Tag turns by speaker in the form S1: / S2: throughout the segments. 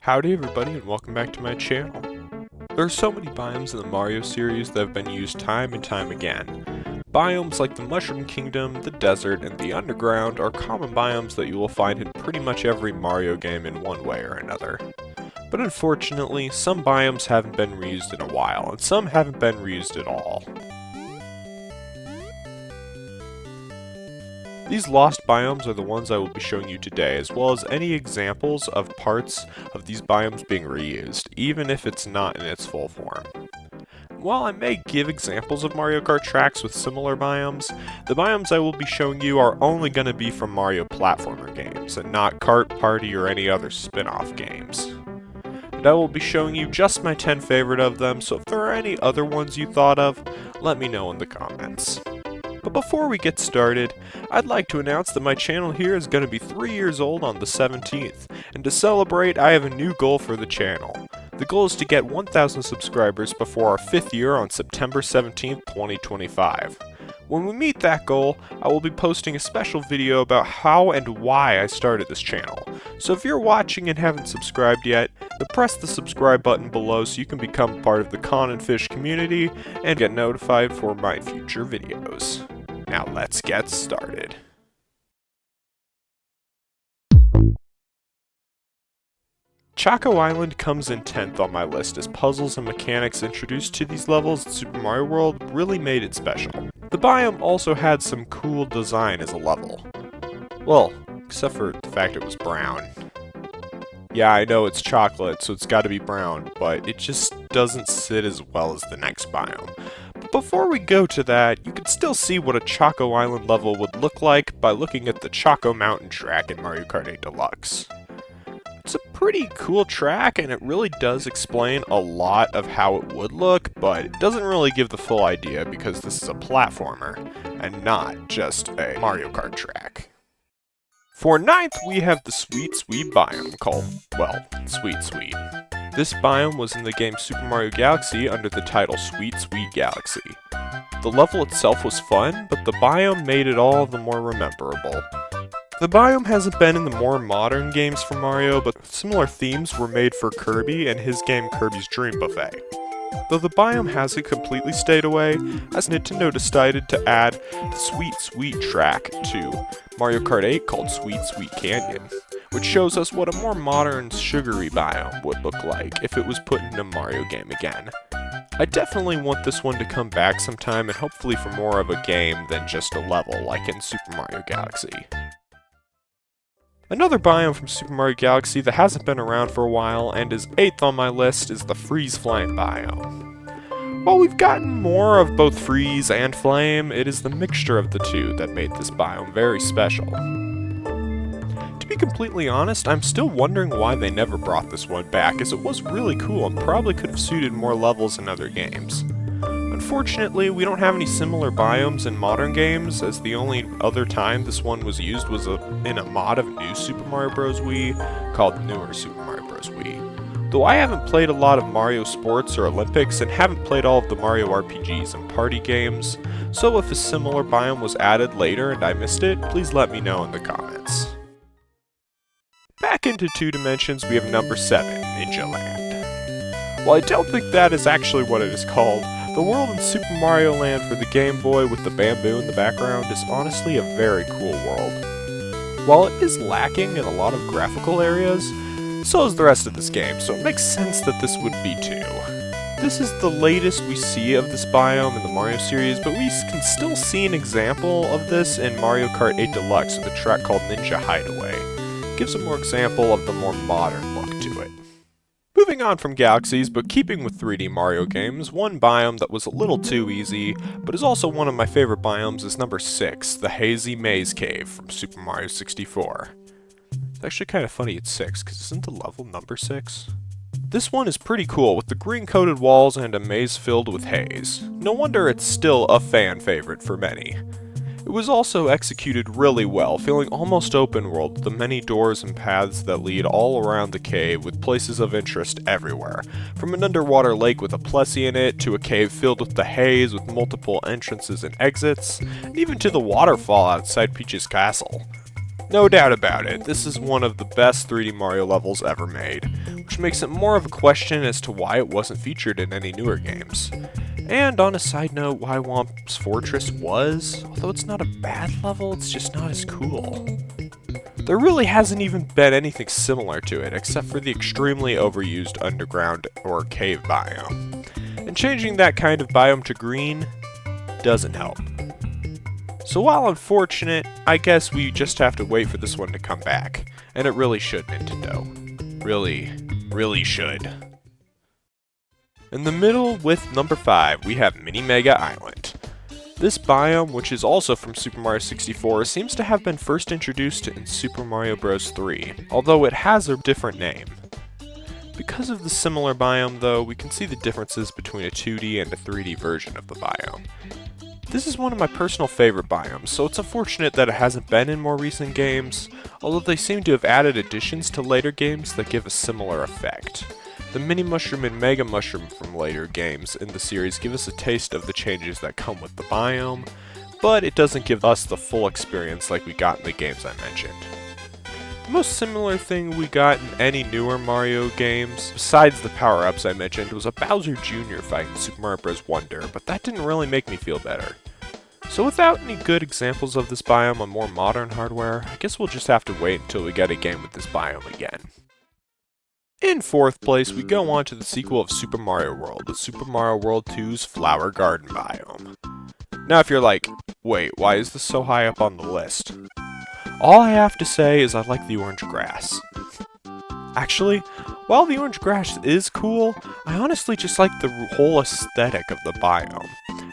S1: Howdy everybody and welcome back to my channel. There are so many biomes in the Mario series that have been used time and time again. Biomes like the Mushroom Kingdom, the desert, and the underground are common biomes that you will find in pretty much every Mario game in one way or another. But unfortunately, some biomes haven't been reused in a while, and some haven't been reused at all. These lost biomes are the ones I will be showing you today, as well as any examples of parts of these biomes being reused, even if it's not in its full form. While I may give examples of Mario Kart tracks with similar biomes, the biomes I will be showing you are only going to be from Mario platformer games, and not Kart Party or any other spin-off games. And I will be showing you just my 10 favorite of them, so if there are any other ones you thought of, let me know in the comments. But before we get started, I'd like to announce that my channel here is going to be 3 years old on the 17th, and to celebrate I have a new goal for the channel. The goal is to get 1,000 subscribers before our 5th year on September 17th, 2025. When we meet that goal, I will be posting a special video about how and why I started this channel. So if you're watching and haven't subscribed yet, then press the subscribe button below so you can become part of the CON&fish community and get notified for my future videos. Now let's get started. Choco Island comes in 10th on my list as puzzles and mechanics introduced to these levels in Super Mario World really made it special. The biome also had some cool design as a level. Well, except for the fact it was brown. Yeah, I know it's chocolate, so it's gotta be brown, but it just doesn't sit as well as the next biome. But before we go to that, you can still see what a Choco Island level would look like by looking at the Choco Mountain track in Mario Kart 8 Deluxe. It's a pretty cool track, and it really does explain a lot of how it would look, but it doesn't really give the full idea because this is a platformer, and not just a Mario Kart track. For 9th, we have the Sweet Sweet biome called, well, Sweet Sweet. This biome was in the game Super Mario Galaxy under the title Sweet Sweet Galaxy. The level itself was fun, but the biome made it all the more memorable. The biome hasn't been in the more modern games for Mario, but similar themes were made for Kirby and his game Kirby's Dream Buffet. Though the biome hasn't completely stayed away, as Nintendo decided to add the Sweet Sweet track to Mario Kart 8 called Sweet Sweet Canyon, which shows us what a more modern, sugary biome would look like if it was put in a Mario game again. I definitely want this one to come back sometime and hopefully for more of a game than just a level like in Super Mario Galaxy. Another biome from Super Mario Galaxy that hasn't been around for a while and is 8th on my list is the Freeze Flame biome. While we've gotten more of both Freeze and Flame, it is the mixture of the two that made this biome very special. To be completely honest, I'm still wondering why they never brought this one back, as it was really cool and probably could have suited more levels in other games. Unfortunately, we don't have any similar biomes in modern games, as the only other time this one was used was in a mod of New Super Mario Bros. Wii called Newer Super Mario Bros. Wii. Though I haven't played a lot of Mario Sports or Olympics and haven't played all of the Mario RPGs and party games, so if a similar biome was added later and I missed it, please let me know in the comments. Back into 2 dimensions, we have number 7, Ninja Land. While I don't think that is actually what it is called, the world in Super Mario Land for the Game Boy with the bamboo in the background is honestly a very cool world. While it is lacking in a lot of graphical areas, so is the rest of this game, so it makes sense that this would be too. This is the latest we see of this biome in the Mario series, but we can still see an example of this in Mario Kart 8 Deluxe with a track called Ninja Hideaway. It gives a more example of the more modern look to it. Moving on from galaxies, but keeping with 3D Mario games, one biome that was a little too easy, but is also one of my favorite biomes is number 6, the Hazy Maze Cave from Super Mario 64. It's actually kind of funny it's 6, because isn't the level number 6? This one is pretty cool, with the green-coated walls and a maze filled with haze. No wonder it's still a fan favorite for many. It was also executed really well, feeling almost open world with the many doors and paths that lead all around the cave with places of interest everywhere, from an underwater lake with a Plessy in it, to a cave filled with the haze with multiple entrances and exits, and even to the waterfall outside Peach's castle. No doubt about it, this is one of the best 3D Mario levels ever made, which makes it more of a question as to why it wasn't featured in any newer games. And on a side note, why Womp's Fortress was, although it's not a bad level, it's just not as cool. There really hasn't even been anything similar to it, except for the extremely overused underground or cave biome. And changing that kind of biome to green doesn't help. So while unfortunate, I guess we just have to wait for this one to come back. And it really should, Nintendo. Really should. In the middle, with number 5, we have Mini Mega Island. This biome, which is also from Super Mario 64, seems to have been first introduced in Super Mario Bros. 3, although it has a different name. Because of the similar biome, though, we can see the differences between a 2D and a 3D version of the biome. This is one of my personal favorite biomes, so it's unfortunate that it hasn't been in more recent games, although they seem to have added additions to later games that give a similar effect. The Mini Mushroom and Mega Mushroom from later games in the series give us a taste of the changes that come with the biome, but it doesn't give us the full experience like we got in the games I mentioned. The most similar thing we got in any newer Mario games, besides the power-ups I mentioned, was a Bowser Jr. fight in Super Mario Bros. Wonder, but that didn't really make me feel better. So without any good examples of this biome on more modern hardware, I guess we'll just have to wait until we get a game with this biome again. In 4th place, we go on to the sequel of Super Mario World, the Super Mario World 2's Flower Garden biome. Now if you're like, wait, why is this so high up on the list? All I have to say is I like the orange grass. Actually, while the orange grass is cool, I honestly just like the whole aesthetic of the biome,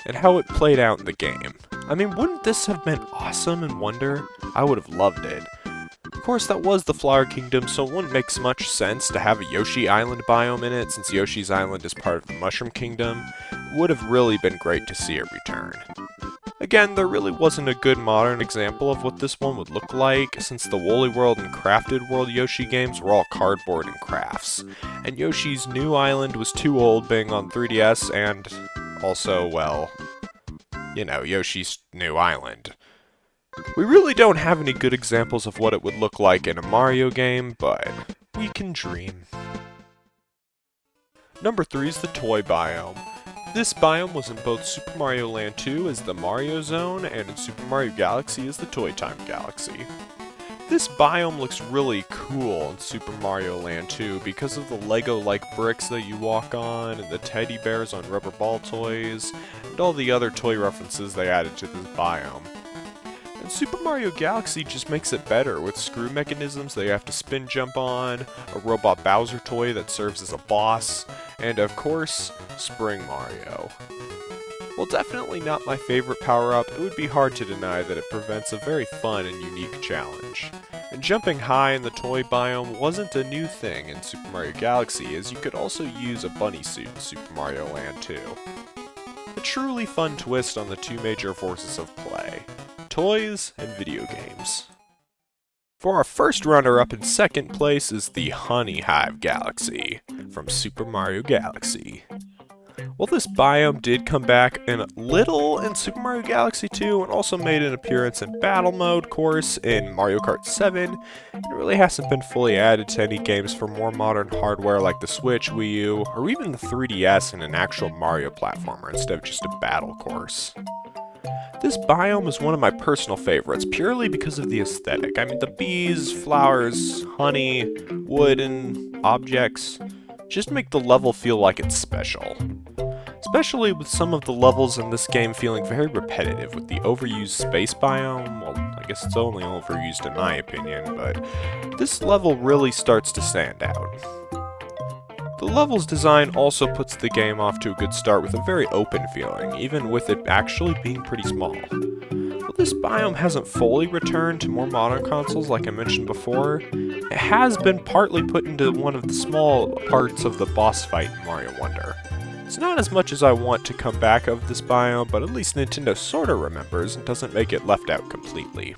S1: and how it played out in the game. I mean, wouldn't this have been awesome in Wonder? I would have loved it. Of course, that was the Flower Kingdom, so it wouldn't make much sense to have a Yoshi Island biome in it, since Yoshi's Island is part of the Mushroom Kingdom. It would have really been great to see it return. Again, there really wasn't a good modern example of what this one would look like, since the Woolly World and Crafted World Yoshi games were all cardboard and crafts, and Yoshi's New Island was too old being on 3DS, and also, well, you know, Yoshi's New Island. We really don't have any good examples of what it would look like in a Mario game, but we can dream. Number 3 is the Toy Biome. This biome was in both Super Mario Land 2 as the Mario Zone, and in Super Mario Galaxy as the Toy Time Galaxy. This biome looks really cool in Super Mario Land 2 because of the Lego-like bricks that you walk on, and the teddy bears on rubber ball toys, and all the other toy references they added to this biome. And Super Mario Galaxy just makes it better, with screw mechanisms that you have to spin jump on, a robot Bowser toy that serves as a boss, and of course, Spring Mario. While definitely not my favorite power-up, it would be hard to deny that it prevents a very fun and unique challenge. And jumping high in the toy biome wasn't a new thing in Super Mario Galaxy, as you could also use a bunny suit in Super Mario Land 2. A truly fun twist on the two major forces of play: toys and video games. For our first runner-up in 2nd place is the Hive Galaxy from Super Mario Galaxy. Well, this biome did come back in a little in Super Mario Galaxy 2 and also made an appearance in Battle Mode course in Mario Kart 7. It really hasn't been fully added to any games for more modern hardware like the Switch, Wii U, or even the 3DS in an actual Mario platformer instead of just a battle course. This biome is one of my personal favorites, purely because of the aesthetic. I mean, the bees, flowers, honey, wood, and objects just make the level feel like it's special. Especially with some of the levels in this game feeling very repetitive, with the overused space biome. Well, I guess it's only overused in my opinion, but this level really starts to stand out. The level's design also puts the game off to a good start with a very open feeling, even with it actually being pretty small. While this biome hasn't fully returned to more modern consoles like I mentioned before, it has been partly put into one of the small parts of the boss fight in Mario Wonder. It's not as much as I want to come back of this biome, but at least Nintendo sorta remembers and doesn't make it left out completely.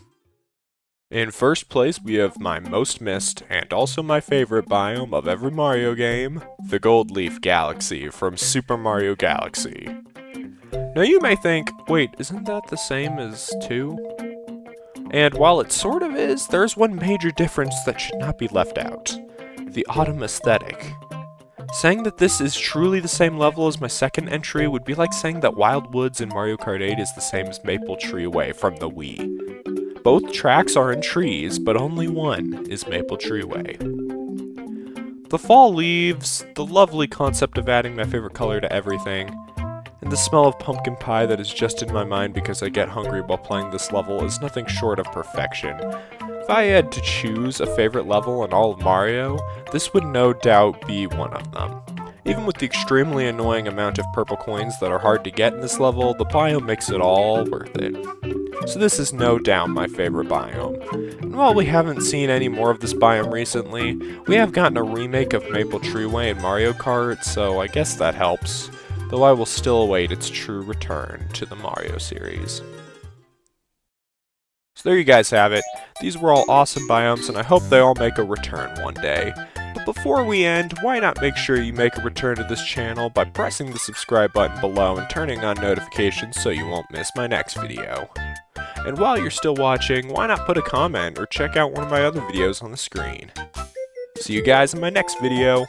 S1: In 1st place, we have my most missed, and also my favorite biome of every Mario game, the Gold Leaf Galaxy from Super Mario Galaxy. Now you may think, wait, isn't that the same as 2? And while it sort of is, there's one major difference that should not be left out. The autumn aesthetic. Saying that this is truly the same level as my second entry would be like saying that Wild Woods in Mario Kart 8 is the same as Maple Tree Way from the Wii. Both tracks are in trees, but only one is Maple Tree Way. The fall leaves, the lovely concept of adding my favorite color to everything, and the smell of pumpkin pie that is just in my mind because I get hungry while playing this level is nothing short of perfection. If I had to choose a favorite level in all of Mario, this would no doubt be one of them. Even with the extremely annoying amount of purple coins that are hard to get in this level, the biome makes it all worth it. So this is no doubt my favorite biome. And while we haven't seen any more of this biome recently, we have gotten a remake of Maple Tree Way in Mario Kart, so I guess that helps, though I will still await its true return to the Mario series. So there you guys have it. These were all awesome biomes, and I hope they all make a return one day. But before we end, why not make sure you make a return to this channel by pressing the subscribe button below and turning on notifications so you won't miss my next video. And while you're still watching, why not put a comment or check out one of my other videos on the screen. See you guys in my next video.